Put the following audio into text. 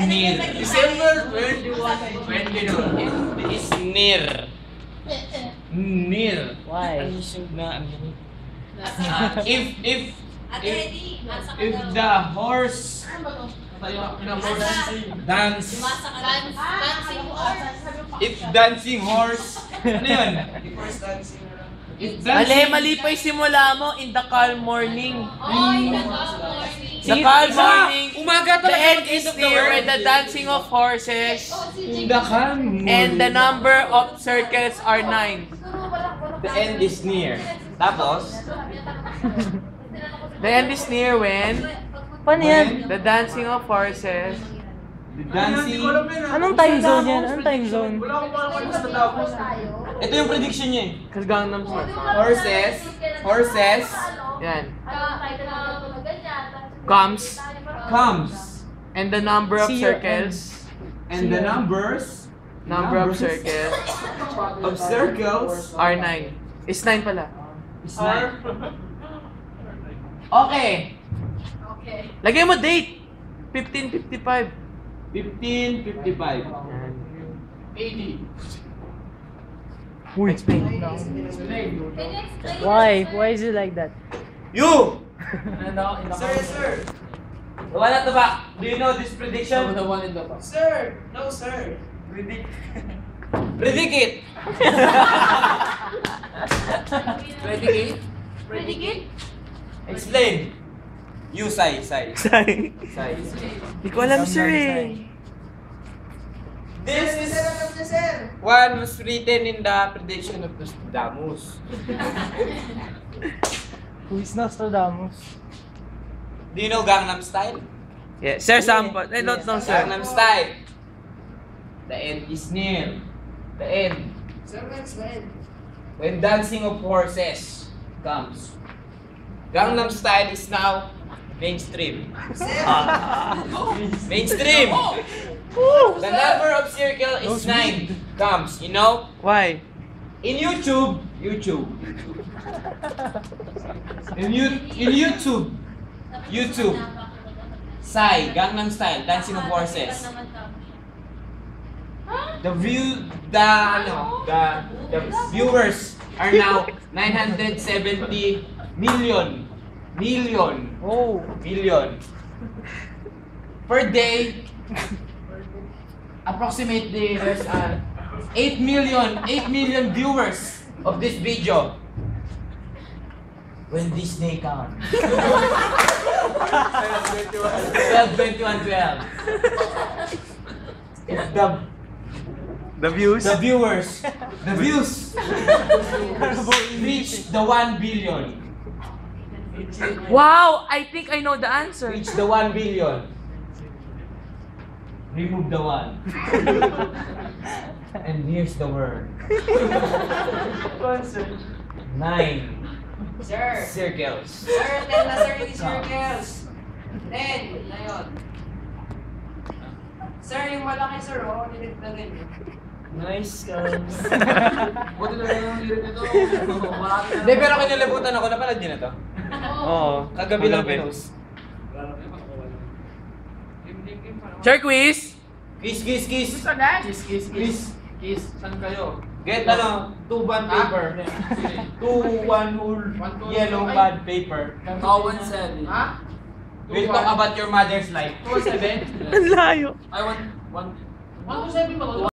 near. December 21, 22. It is near. Near. Why? If the horse dance, if dancing horse, ano yun? If Mali pa yung simula mo in the calm morning. The calm morning. Umaga The talaga end mag-end is of the near word. and the dancing of horses. In the calm And the number of circles are 9. The end is near. Tapos, The end is near when Paano yan? the dancing of horses. the dancing. Anong time zone yan? Anong time zone? Ito yung prediction niya eh. Cause Gangnam Style. Horses Yan. Comes. comes. And the number of See your circles. And the numbers Number of circles of circles are 9. It's 9 pala. is 9. Okay. Lagay mo date. 1555. 1555. Explain. Why? Why is it like that? You! Sir. The one at the back. Do you know this prediction? The one in the back. Sir! No, sir! Predict it. Ready? Explain. You, Sai. Hindi ko alam, sir eh. This is one was written in the prediction of Nostradamus. Who is Nostradamus? Do you know Gangnam Style? Yeah, sir, sample. I don't know, sir. Gangnam Style. The end is near. The end. Sir, explain. When dancing of horses comes. Gangnam Style is now mainstream. Mainstream. The number of circle is 9 comes. You know? Why? In YouTube. In YouTube. Psy, Gangnam Style, Dancing of Horses. The viewers are now 970 million. Oh. Million. Per day, approximately there's 8 million viewers of this video. When this day comes. 12/21/12. If The views? the views reach the 1 billion. Wow! I think I know the answer. Reach the 1 billion. Remove the 1. And here's the word. 9 Sir! circles. Sir, 10 na sir yung circles. 10 na yun. Sir, yung malaki sir, oh, nilit na rin. Nice guys. Buti na lang yung lirit nito. Hindi, pero kinalabutan ako. Napanood niyo na to? Oo. Kagabi lang pinost. Sir, quiz? Kiss. Kiss. Kiss. Saan kayo? Get 2 bond paper. 2 1 whole yellow bond paper. 217. Ha? We'll talk about your mother's life. 217? Ang layo. I want 127 ba?